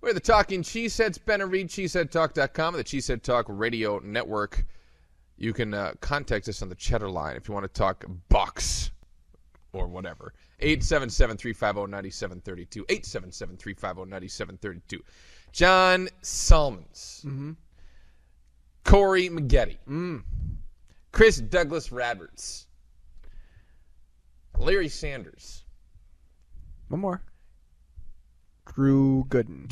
We're the Talking Cheeseheads. Ben and Reed, cheeseheadtalk.com, the Cheesehead Talk Radio Network. You can contact us on the Cheddar line if you want to talk Bucks or whatever. 877-350-9732. 877-350-9732. John Salmons. Mm-hmm. Corey Maggette. Chris Douglas Radberts. Larry Sanders. One more. Drew Gooden.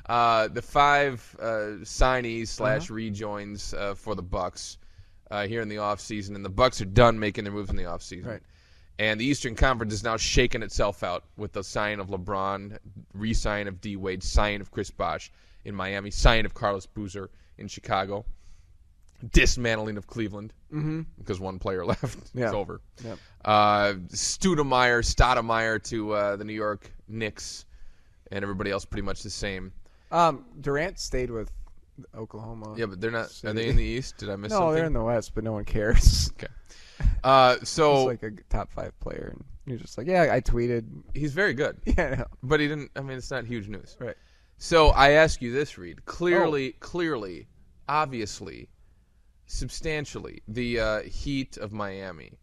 The 5 signees / rejoins for the Bucks here in the offseason. And the Bucks are done making their moves in the offseason. Right. And the Eastern Conference is now shaking itself out with the sign of LeBron, re-sign of D. Wade, sign of Chris Bosh in Miami, sign of Carlos Boozer in Chicago, dismantling of Cleveland because one player left. Yeah. It's over. Yep. Stoudemire to the New York Knicks, and everybody else pretty much the same. Durant stayed with Oklahoma. Yeah, but they're not. City. Are they in the East? Did I miss something? No, they're in the West, but no one cares. Okay. He's So like a top 5 player, and you're just like, yeah, I tweeted. he's very good, Yeah, I know. but he didn't. I mean, it's not huge news. Right. So I ask you this, Reed. Clearly, obviously, substantially, the Heat of Miami,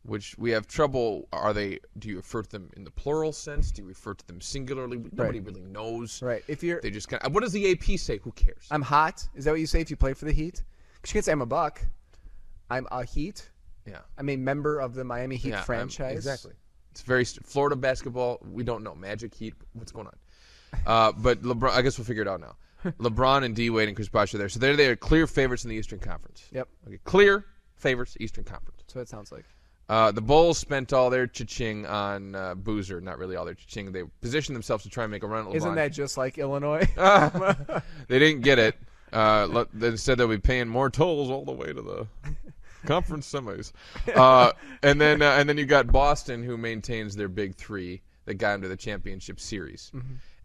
which we have trouble. Do you refer to them in the plural sense? Do you refer to them singularly? Nobody really knows. Right. If you're, They just kind of. What does the AP say? Who cares? I'm hot. Is that what you say if you play for the Heat? Because you can't say I'm a Buck. I'm a Heat. Yeah. I'm a member of the Miami Heat Yeah, franchise. Exactly. It's very Florida basketball. We don't know. Magic, Heat. What's going on? But LeBron. I guess we'll figure it out now. LeBron and D. Wade and Chris Bosh are there, so they are clear favorites in the Eastern Conference. Yep. Okay. Clear favorites, Eastern Conference. That's what it sounds like. The Bulls spent all their cha-ching on Boozer. Not really all their cha-ching. They positioned themselves to try and make a run at LeBron. Isn't that just like Illinois? They didn't get it. Instead, they'll be paying more tolls all the way to the conference semis. And then you got Boston, who maintains their big 3 that got into the championship series.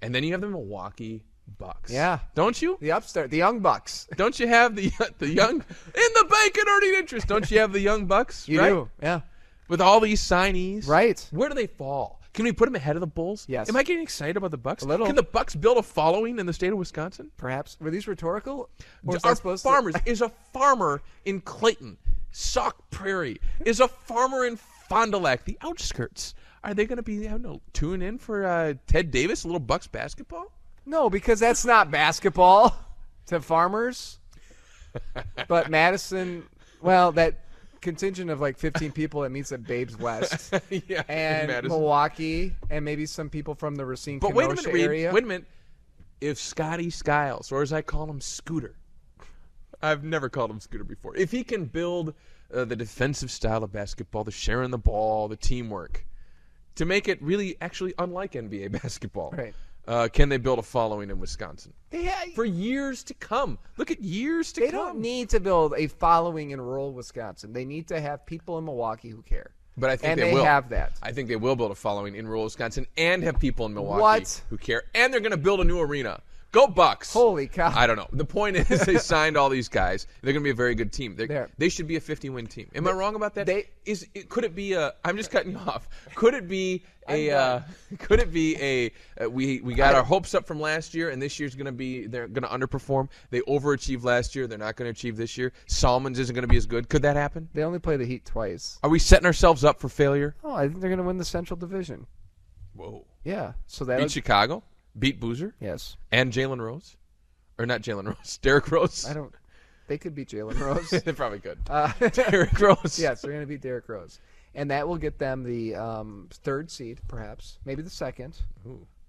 And then you have the Milwaukee Bucks. Yeah. Don't you? The upstart, the young Bucks. Don't you have the young in the bank and earning interest? Don't you have the young Bucks? You right? do. Yeah. With all these signees. Right. Where do they fall? Can we put them ahead of the Bulls? Yes. Am I getting excited about the Bucks? A little. Can the Bucks build a following in the state of Wisconsin? Perhaps. Were these rhetorical? Or is Our that supposed farmers is a farmer in Clayton, Sauk Prairie, is a farmer in Fond du Lac, the outskirts. Are they going to be tune in for Ted Davis, a little Bucks basketball? No, because that's not basketball to farmers. But Madison, well, that contingent of like 15 people that meets at Babes West, Yeah, and Madison. Milwaukee, and maybe some people from the Racine, But wait a Kenosha minute, area. Reed. Wait a minute. If Scotty Skiles, or as I call him, Scooter, I've never called him Scooter before. If he can build the defensive style of basketball, the sharing the ball, the teamwork, to make it really actually unlike NBA basketball, Right. Can they build a following in Wisconsin? Yeah, For years to come. Look at years to they come. don't need to build a following in rural Wisconsin. They need to have people in Milwaukee who care. But I think And they they will. have that. I think they will build a following in rural Wisconsin and have people in Milwaukee What? who care. And they're going to build a new arena. Go Bucks. Holy cow. I don't know. The point is they signed all these guys. They're going to be a very good team. There. They should be a 50-win team. Am I wrong about that? they- Could it be a – I'm just cutting you off. Could it be we got our hopes up from last year, and this year's going to be – they're going to underperform. They overachieved last year. They're not going to achieve this year. Salmons isn't going to be as good. Could that happen? They only play the Heat twice. Are we setting ourselves up for failure? Oh, I think they're going to win the Central Division. Whoa. Yeah. So that Beat Chicago? Beat Boozer? Yes. And Jalen Rose? Or not Jalen Rose, Derrick Rose. I don't. They could beat Jalen Rose. They probably could. Derrick Rose. Yes, they're going to beat Derrick Rose, and that will get them the 3rd seed, perhaps, maybe the 2nd,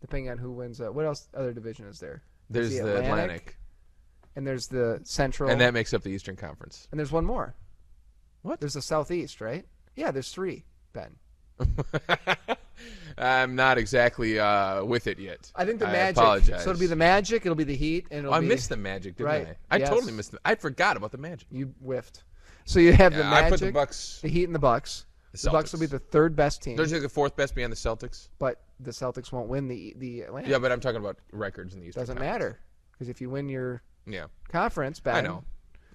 depending on who wins. What else? Other division is there? There's the Atlantic, and there's the Central, and that makes up the Eastern Conference. and there's one more. What? There's the Southeast, right? Yeah, there's 3. Ben. I'm not exactly with it yet. I think the I Magic. apologize. So it'll be the Magic. It'll be the Heat, and it'll I be. missed the Magic, didn't Right. I? Yes. Totally missed it. I forgot about the Magic. You whiffed. So you have the Yeah, Magic, I put the Bucks. the Heat, and the Bucks. The Bucks will be Celtics. the 3rd best team, They're like the 4th best behind the Celtics. but the Celtics won't win the Atlantic. Yeah, but I'm talking about records in the Eastern Doesn't Conference. matter because if you win your Yeah, conference, Ben. I know.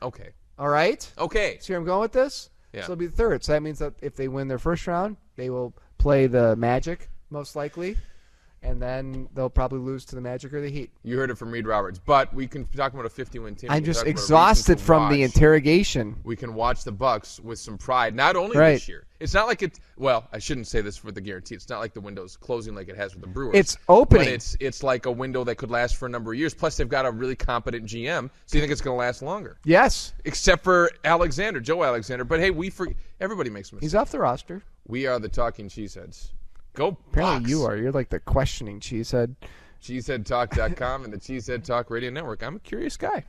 Okay. All right. Okay. See where I'm going with this? Yeah. So it'll be the 3rd. So that means that if they win their first round, they will play the Magic most likely, and then they'll probably lose to the Magic or the Heat. You heard it from Reed Roberts. But we can talk about a 50-win team. I'm just exhausted from the interrogation. We can watch the Bucks with some pride, not only this year. It's not like it's well, I shouldn't say this for the guarantee. It's not like the window's closing like it has with the Brewers. It's opening. But it's like a window that could last for a number of years. Plus, they've got a really competent GM, so you think it's going to last longer. Yes. Except for Joe Alexander. But hey, everybody makes mistakes. He's off the roster. We are the Talking Cheeseheads. Go Bucks. Apparently you are. You're like the questioning cheesehead. Cheeseheadtalk.com and the Cheesehead Talk Radio Network. I'm a curious guy.